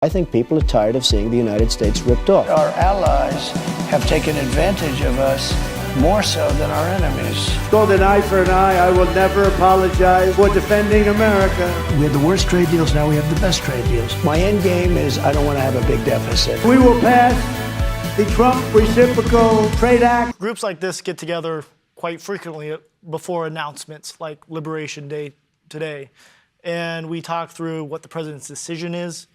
I think people are tired of seeing the United States ripped off. Our allies have taken advantage of us more so than our enemies. Called an eye for an eye. I will never apologize for defending America. We had the worst trade deals, now we have the best trade deals. My end game is I don't want to have a big deficit. We will pass the Trump Reciprocal Trade Act. Groups like this get together quite frequently before announcements like Liberation Day today. And we talk through what the president's decision is,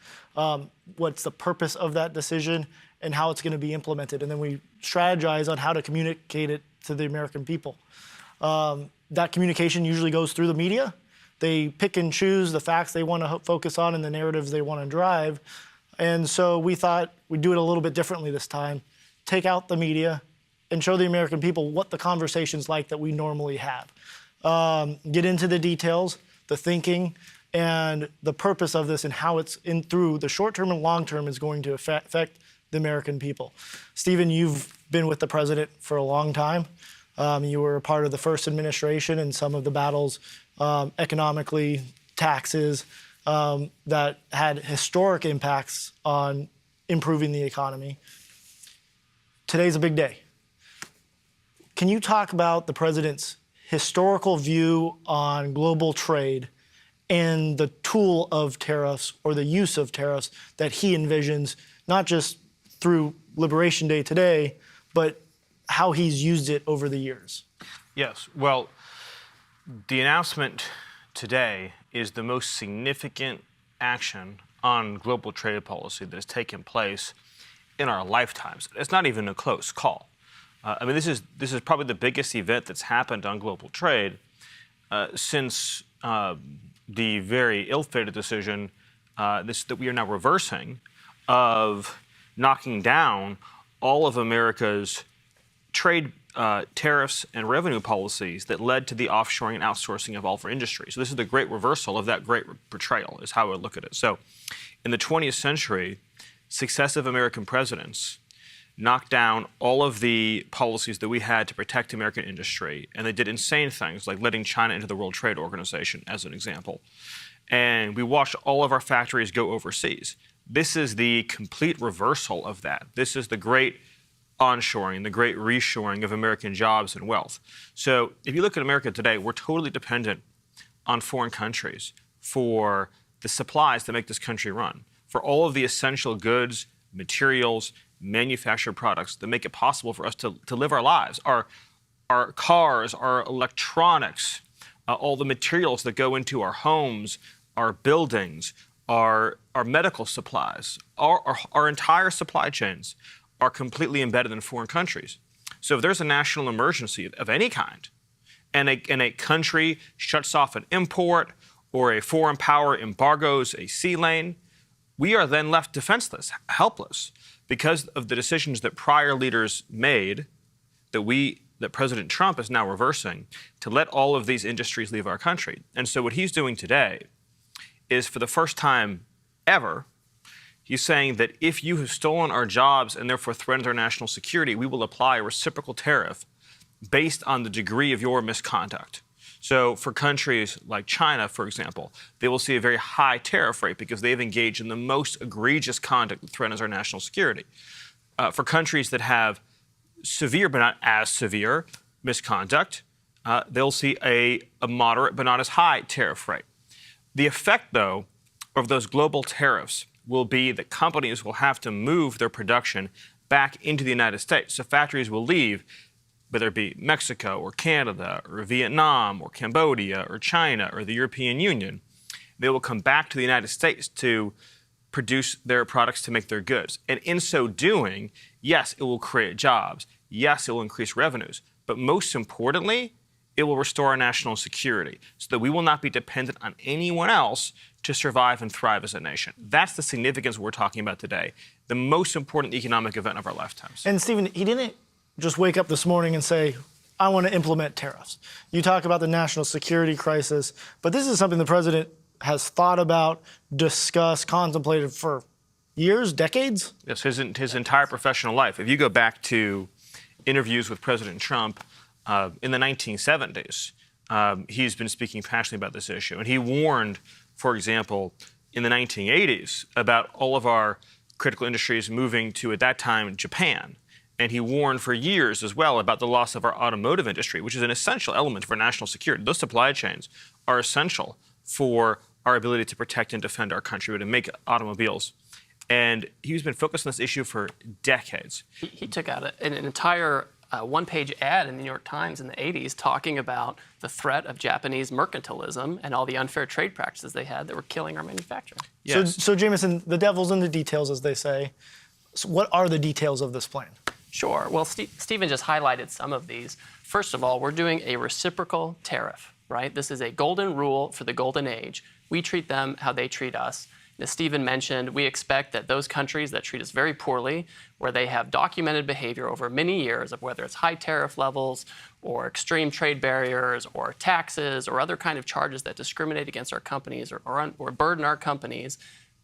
what's the purpose of that decision, and how it's going to be implemented. And then we strategize on how to communicate it to the American people. That communication usually goes through the media. They pick and choose the facts they want to focus on and the narratives they want to drive. And so we thought we'd do it a little bit differently this time. Take out the media and show the American people what the conversation's like that we normally have. Get into the details, the thinking, and the purpose of this and how it's through the short term and long term is going to affect the American people. Stephen, you've been with the president for a long time. You were a part of the first administration and some of the battles economically, taxes, that had historic impacts on improving the economy. Today's a big day. Can you talk about the president's historical view on global trade and the tool of tariffs or the use of tariffs that he envisions, not just through Liberation Day today, but how he's used it over the years? Yes. Well, the announcement today is the most significant action on global trade policy that has taken place in our lifetimes. It's not even a close call. I mean, this is probably the biggest event that's happened on global trade since the very ill-fated decision that we are now reversing of knocking down all of America's trade tariffs and revenue policies that led to the offshoring and outsourcing of all of our industry. So this is the great reversal of that great betrayal, is how I would look at it. So in the 20th century, successive American presidents knocked down all of the policies that we had to protect American industry, and they did insane things like letting China into the World Trade Organization, as an example. And we watched all of our factories go overseas. This is the complete reversal of that. This is the great onshoring, the great reshoring of American jobs and wealth. So if you look at America today, we're totally dependent on foreign countries for the supplies that make this country run, for all of the essential goods, materials, manufactured products that make it possible for us to live our lives. Our cars, our electronics, all the materials that go into our homes, our buildings, our medical supplies, our entire supply chains are completely embedded in foreign countries. So if there's a national emergency of any kind, and a country shuts off an import or a foreign power embargoes a sea lane, we are then left defenseless, helpless, because of the decisions that prior leaders made that President Trump is now reversing to let all of these industries leave our country. And so what he's doing today is, for the first time ever, he's saying that if you have stolen our jobs and therefore threatened our national security, we will apply a reciprocal tariff based on the degree of your misconduct. So for countries like China, for example, they will see a very high tariff rate because they've engaged in the most egregious conduct that threatens our national security. For countries that have severe but not as severe misconduct, they'll see a moderate but not as high tariff rate. The effect, though, of those global tariffs will be that companies will have to move their production back into the United States. So factories will leave, whether it be Mexico or Canada or Vietnam or Cambodia or China or the European Union. They will come back to the United States to produce their products, to make their goods. And in so doing, yes, it will create jobs. Yes, it will increase revenues. But most importantly, it will restore our national security so that we will not be dependent on anyone else to survive and thrive as a nation. That's the significance we're talking about today, the most important economic event of our lifetimes. And Stephen, he didn't just wake up this morning and say, I want to implement tariffs. You talk about the national security crisis, but this is something the president has thought about, discussed, contemplated for years, decades? Yes, his entire professional life. If you go back to interviews with President Trump in the 1970s, he's been speaking passionately about this issue. And he warned, for example, in the 1980s about all of our critical industries moving to, at that time, Japan. And he warned for years as well about the loss of our automotive industry, which is an essential element for national security. Those supply chains are essential for our ability to protect and defend our country, to make automobiles. And he's been focused on this issue for decades. He took out an entire one-page ad in the New York Times in the 80s talking about the threat of Japanese mercantilism and all the unfair trade practices they had that were killing our manufacturing. Yes. So Jameson, the devil's in the details, as they say. So what are the details of this plan? Sure. Well, Stephen just highlighted some of these. First of all, we're doing a reciprocal tariff, right? This is a golden rule for the golden age. We treat them how they treat us. As Stephen mentioned, we expect that those countries that treat us very poorly, where they have documented behavior over many years of whether it's high tariff levels or extreme trade barriers or taxes or other kind of charges that discriminate against our companies or burden our companies,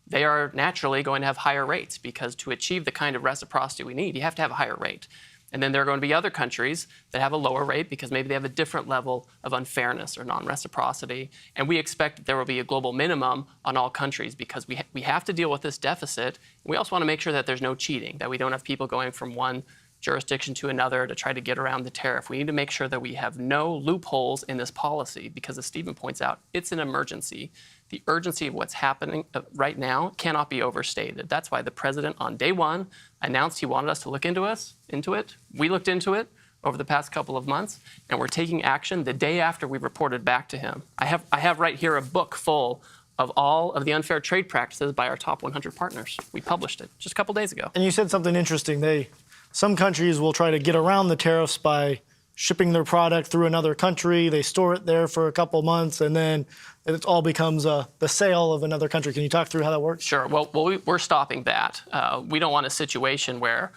they are naturally going to have higher rates, because to achieve the kind of reciprocity we need, you have to have a higher rate. And then there are going to be other countries that have a lower rate because maybe they have a different level of unfairness or non-reciprocity. And we expect that there will be a global minimum on all countries, because we have to deal with this deficit. We also want to make sure that there's no cheating, that we don't have people going from one jurisdiction to another to try to get around the tariff. We need to make sure that we have no loopholes in this policy, because as Stephen points out, it's an emergency. The urgency of what's happening right now cannot be overstated. That's why the president on day one announced he wanted us to look into it. We looked into it over the past couple of months, and we're taking action the day after we reported back to him. I have right here a book full of all of the unfair trade practices by our top 100 partners. We published it just a couple days ago. And you said something interesting. Some countries will try to get around the tariffs by shipping their product through another country. They store it there for a couple months, and then it all becomes the sale of another country. Can you talk through how that works? Sure. Well, we're stopping that. We don't want a situation where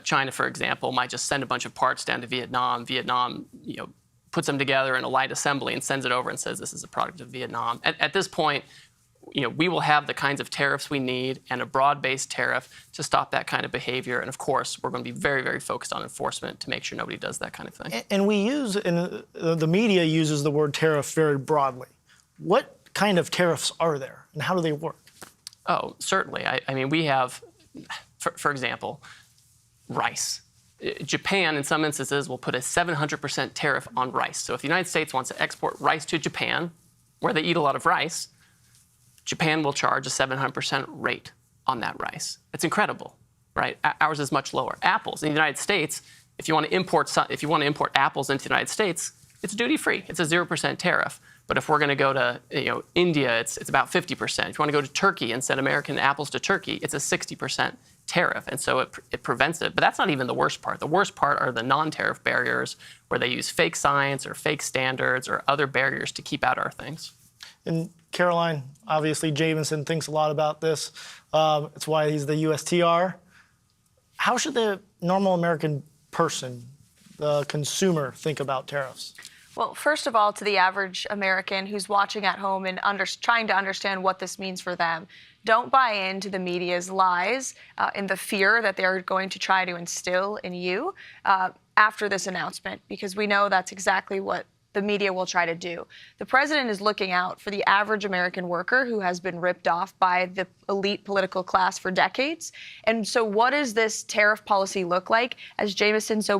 China, for example, might just send a bunch of parts down to Vietnam. Vietnam, puts them together in a light assembly and sends it over and says this is a product of Vietnam. At this point, we will have the kinds of tariffs we need and a broad-based tariff to stop that kind of behavior. And of course, we're going to be very, very focused on enforcement to make sure nobody does that kind of thing. And the media uses the word tariff very broadly. What kind of tariffs are there, and how do they work? Oh, certainly. I mean, we have, for example, rice. Japan, in some instances, will put a 700% tariff on rice. So if the United States wants to export rice to Japan, where they eat a lot of rice, Japan will charge a 700% rate on that rice. It's incredible, right? Ours is much lower. Apples in the United States, if you want to import apples into the United States, it's duty-free. It's a 0% tariff. But if we're going to go to India, it's about 50%. If you want to go to Turkey and send American apples to Turkey, it's a 60% tariff. And so it prevents it. But that's not even the worst part. The worst part are the non-tariff barriers, where they use fake science or fake standards or other barriers to keep out our things. And Caroline, obviously Jameson thinks a lot about this. It's why he's the USTR. How should the normal American person, the consumer, think about tariffs? Well, first of all, to the average American who's watching at home and trying to understand what this means for them, don't buy into the media's lies and the fear that they're going to try to instill in you after this announcement, because we know that's exactly what the media will try to do. The president is looking out for the average American worker who has been ripped off by the elite political class for decades. And so what does this tariff policy look like? As Jameson so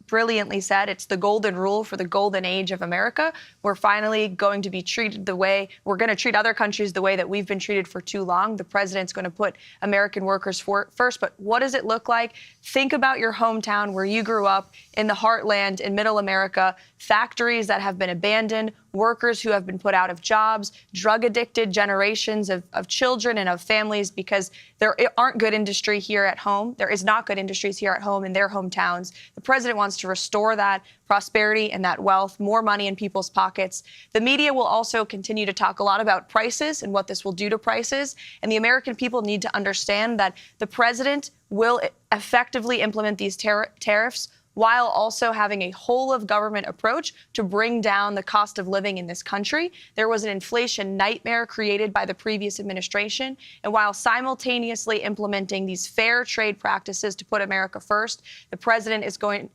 brilliantly said, it's the golden rule for the golden age of America. We're finally going to be treated the way, we're going to treat other countries the way that we've been treated for too long. The president's going to put American workers first. But what does it look like? Think about your hometown where you grew up, in the heartland, in middle America, factories that have been abandoned, workers who have been put out of jobs, drug-addicted generations of children and of families, because there aren't good industry here at home. There is not good industries here at home in their hometowns. The president wants to restore that prosperity and that wealth, more money in people's pockets. The media will also continue to talk a lot about prices and what this will do to prices. And the American people need to understand that the president will effectively implement these tariffs while also having a whole of government approach to bring down the cost of living in this country. There was an inflation nightmare created by the previous administration. And while simultaneously implementing these fair trade practices to put America first, the president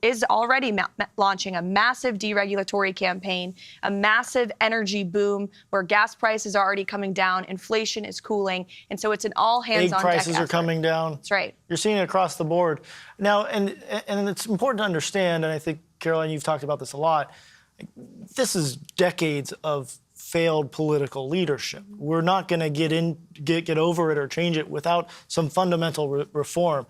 is already launching a massive deregulatory campaign, a massive energy boom where gas prices are already coming down, inflation is cooling, and so it's an all hands on deck prices are coming down. That's right. You're seeing it across the board. Now, and it's important to understand, and I think, Caroline, you've talked about this a lot, this is decades of failed political leadership. We're not going to get over it or change it without some fundamental reform.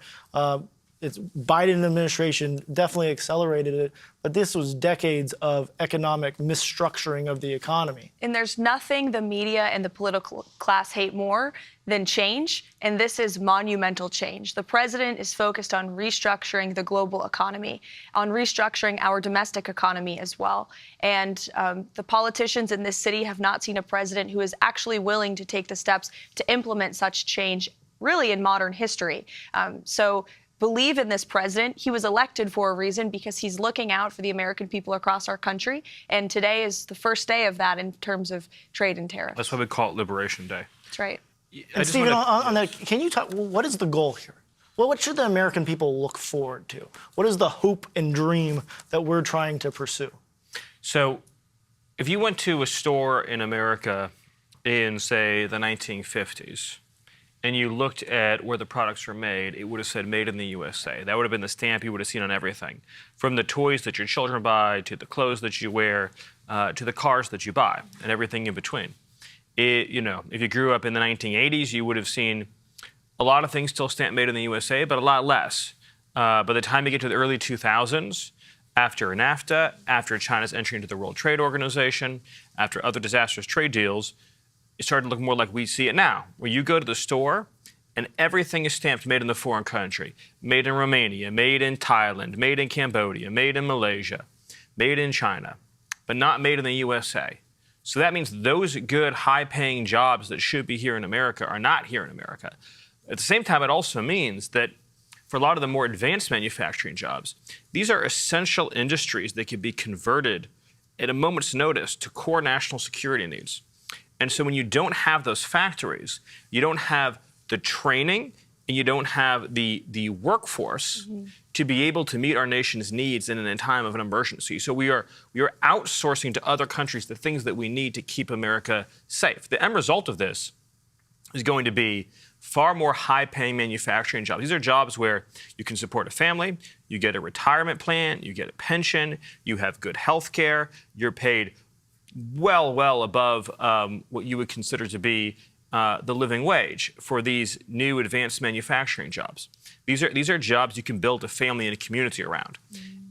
It's Biden administration definitely accelerated it, but this was decades of economic misstructuring of the economy. And there's nothing the media and the political class hate more than change, and this is monumental change. The president is focused on restructuring the global economy, on restructuring our domestic economy as well. And the politicians in this city have not seen a president who is actually willing to take the steps to implement such change really in modern history. So believe in this president. He was elected for a reason because he's looking out for the American people across our country. And today is the first day of that in terms of trade and tariffs. That's why we call it Liberation Day. That's right. And Stephen, on that, can you talk, what is the goal here? Well, what should the American people look forward to? What is the hope and dream that we're trying to pursue? So if you went to a store in America in, say, the 1950s, and you looked at where the products were made, it would have said made in the USA. That would have been the stamp you would have seen on everything. From the toys that your children buy, to the clothes that you wear, to the cars that you buy, and everything in between. If you grew up in the 1980s, you would have seen a lot of things still stamped made in the USA, but a lot less. By the time you get to the early 2000s, after NAFTA, after China's entry into the World Trade Organization, after other disastrous trade deals, it started to look more like we see it now, where you go to the store and everything is stamped made in the foreign country. Made in Romania, made in Thailand, made in Cambodia, made in Malaysia, made in China, but not made in the USA. So that means those good, high-paying jobs that should be here in America are not here in America. At the same time, it also means that for a lot of the more advanced manufacturing jobs, these are essential industries that can be converted at a moment's notice to core national security needs. And so when you don't have those factories, you don't have the training and you don't have the workforce to be able to meet our nation's needs in a time of an emergency. So we are outsourcing to other countries the things that we need to keep America safe. The end result of this is going to be far more high-paying manufacturing jobs. These are jobs where you can support a family, you get a retirement plan, you get a pension, you have good health care, you're paid well above what you would consider to be the living wage for these new advanced manufacturing jobs. These are jobs you can build a family and a community around.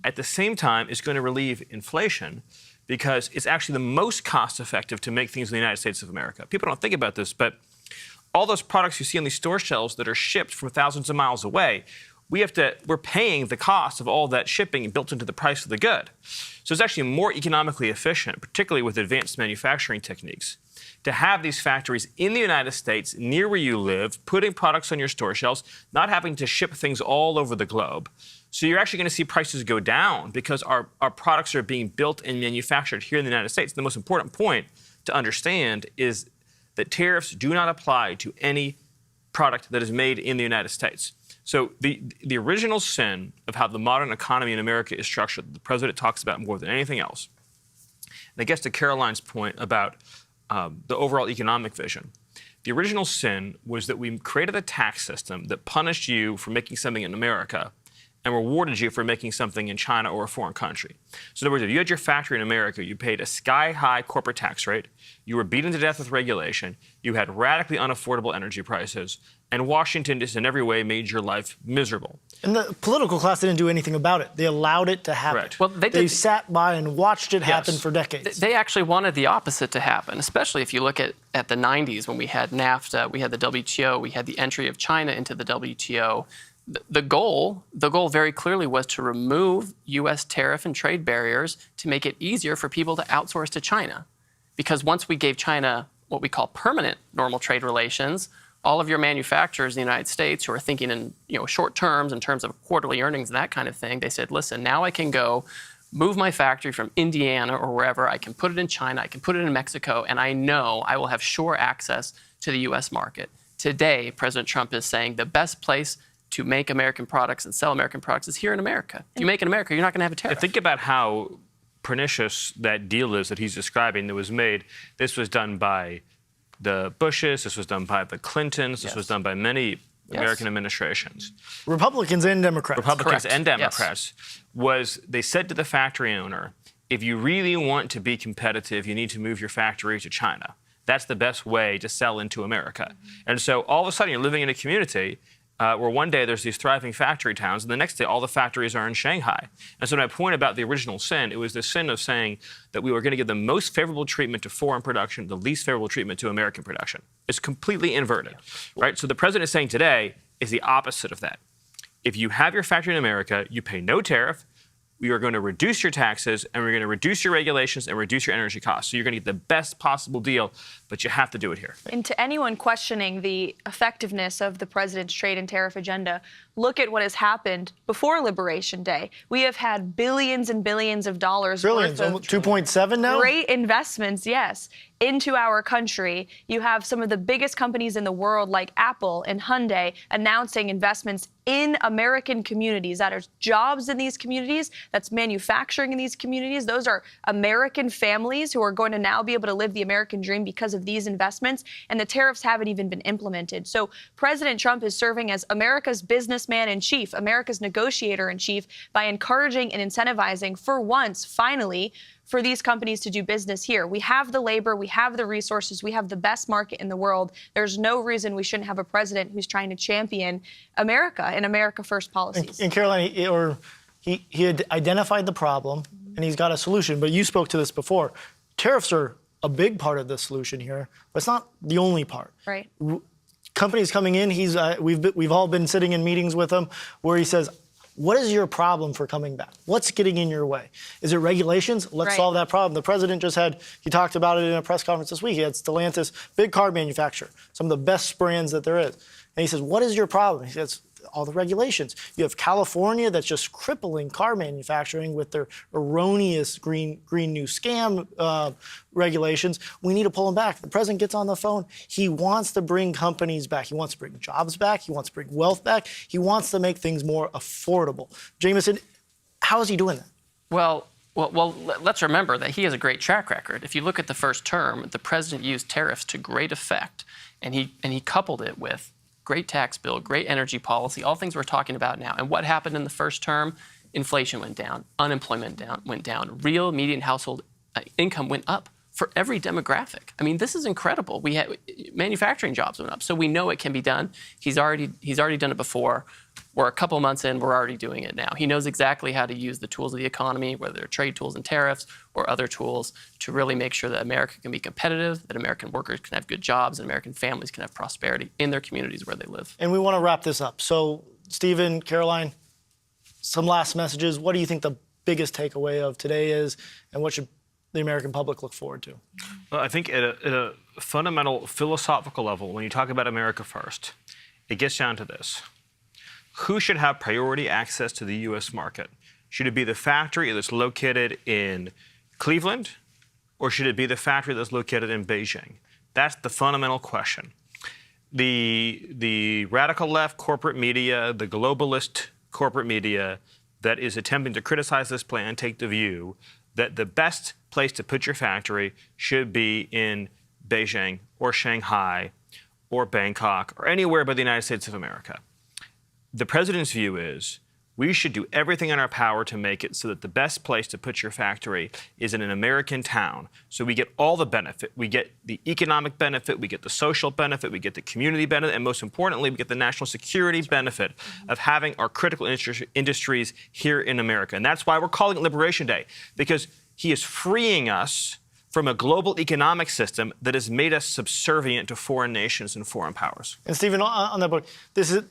At the same time, it's going to relieve inflation because it's actually the most cost-effective to make things in the United States of America. People don't think about this, but all those products you see on these store shelves that are shipped from thousands of miles away, we're paying the cost of all that shipping built into the price of the good. So it's actually more economically efficient, particularly with advanced manufacturing techniques, to have these factories in the United States, near where you live, putting products on your store shelves, not having to ship things all over the globe. So you're actually going to see prices go down because our products are being built and manufactured here in the United States. The most important point to understand is that tariffs do not apply to any product that is made in the United States. So the original sin of how the modern economy in America is structured, the president talks about more than anything else. And I guess to Caroline's point about the overall economic vision, the original sin was that we created a tax system that punished you for making something in America and rewarded you for making something in China or a foreign country. So in other words, if you had your factory in America, you paid a sky-high corporate tax rate, you were beaten to death with regulation, you had radically unaffordable energy prices, and Washington just in every way made your life miserable. And the political class didn't do anything about it. They allowed it to happen. Correct. Well, they sat by and watched it happen for decades. They actually wanted the opposite to happen, especially if you look at the 90s when we had NAFTA, we had the WTO, we had the entry of China into the WTO. The goal very clearly was to remove U.S. tariff and trade barriers to make it easier for people to outsource to China. Because once we gave China what we call permanent normal trade relations, all of your manufacturers in the United States who are thinking in short terms, in terms of quarterly earnings and that kind of thing, they said, listen, now I can go move my factory from Indiana or wherever. I can put it in China. I can put it in Mexico. And I know I will have sure access to the U.S. market. Today, President Trump is saying the best place to make American products and sell American products is here in America. If you make in America, you're not going to have a tariff. Think about how pernicious that deal is that he's describing that was made. This was done by the Bushes, this was done by the Clintons, this was done by many American administrations. Republicans and Democrats. Republicans Correct. and Democrats. They said to the factory owner, if you really want to be competitive, you need to move your factory to China. That's the best way to sell into America. And so all of a sudden you're living in a community where one day there's these thriving factory towns, and the next day all the factories are in Shanghai. And so my point about the original sin, it was the sin of saying that we were going to give the most favorable treatment to foreign production, the least favorable treatment to American production. It's completely inverted, right? So the president is saying today is the opposite of that. If you have your factory in America, you pay no tariff. We are going to reduce your taxes, and we're going to reduce your regulations and reduce your energy costs. So you're going to get the best possible deal, but you have to do it here. And to anyone questioning the effectiveness of the president's trade and tariff agenda, look at what has happened before Liberation Day. We have had billions and billions of dollars Billions, worth of almost 2.7 now? great investments, yes, into our country. You have some of the biggest companies in the world like Apple and Hyundai announcing investments in American communities. That are jobs in these communities, that's manufacturing in these communities. Those are American families who are going to now be able to live the American dream because of these investments, and the tariffs haven't even been implemented. So President Trump is serving as America's businessman in chief, America's negotiator in chief, by encouraging and incentivizing, for once, finally, for these companies to do business here. We have the labor, we have the resources, we have the best market in the world. There's no reason we shouldn't have a president who's trying to champion America and America First policies. And Caroline, he had identified the problem, and he's got a solution. But you spoke to this before. Tariffs are a big part of the solution here, but it's not the only part. Right. Companies coming in, we've all been sitting in meetings with him where he says, what is your problem for coming back? What's getting in your way? Is it regulations? Let's solve that problem. The president he talked about it in a press conference this week. He had Stellantis, big car manufacturer, some of the best brands that there is. And he says, what is your problem? He says, all the regulations. You have California that's just crippling car manufacturing with their erroneous green new scam regulations. We need to pull them back. The president gets on the phone. He wants to bring companies back. He wants to bring jobs back. He wants to bring wealth back. He wants to make things more affordable. Jameson, how is he doing that? Well, let's remember that he has a great track record. If you look at the first term, the president used tariffs to great effect, and he coupled it with great tax bill, great energy policy, all things we're talking about now. And what happened in the first term? Inflation went down, unemployment went down, real median household income went up for every demographic. I mean, this is incredible. We had manufacturing jobs went up, so we know it can be done. He's already done it before. We're a couple months in, we're already doing it now. He knows exactly how to use the tools of the economy, whether they're trade tools and tariffs or other tools, to really make sure that America can be competitive, that American workers can have good jobs, and American families can have prosperity in their communities where they live. And we want to wrap this up. So, Stephen, Caroline, some last messages. What do you think the biggest takeaway of today is, and what should the American public look forward to? Well, I think at a fundamental philosophical level, when you talk about America first, it gets down to this. Who should have priority access to the U.S. market? Should it be the factory that's located in Cleveland, or should it be the factory that's located in Beijing? That's the fundamental question. The radical left corporate media, the globalist corporate media that is attempting to criticize this plan take the view that the best place to put your factory should be in Beijing or Shanghai or Bangkok or anywhere but the United States of America. The president's view is we should do everything in our power to make it so that the best place to put your factory is in an American town. So we get all the benefit. We get the economic benefit, we get the social benefit, we get the community benefit, and most importantly, we get the national security benefit of having our critical industries here in America. And that's why we're calling it Liberation Day, because he is freeing us from a global economic system that has made us subservient to foreign nations and foreign powers. And Stephen, on that book,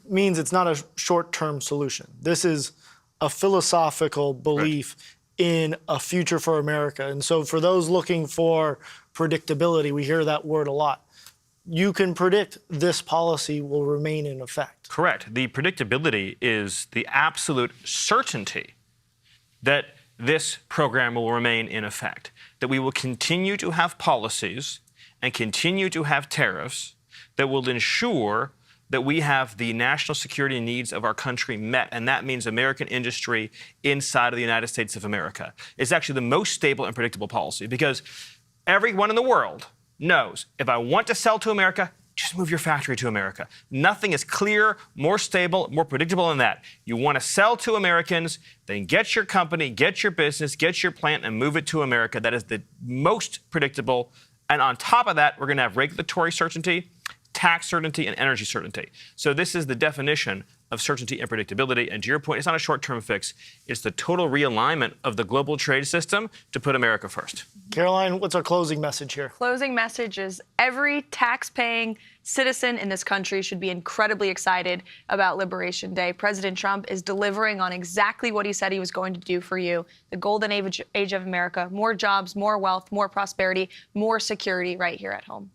means it's not a short-term solution. This is a philosophical belief in a future for America. And so for those looking for predictability, we hear that word a lot. you can predict this policy will remain in effect. Correct. The predictability is the absolute certainty that this program will remain in effect, that we will continue to have policies and continue to have tariffs that will ensure that we have the national security needs of our country met, and that means American industry inside of the United States of America. It's actually the most stable and predictable policy because everyone in the world knows if I want to sell to America, just move your factory to America. Nothing is clearer, more stable, more predictable than that. You want to sell to Americans, then get your company, get your business, get your plant, and move it to America. That is the most predictable. And on top of that, we're going to have regulatory certainty, tax certainty, and energy certainty. So this is the definition of certainty and predictability. And to your point, it's not a short-term fix. It's the total realignment of the global trade system to put America first. Caroline, what's our closing message here? Closing message is every tax-paying citizen in this country should be incredibly excited about Liberation Day. President Trump is delivering on exactly what he said he was going to do for you. The golden age of America, more jobs, more wealth, more prosperity, more security right here at home.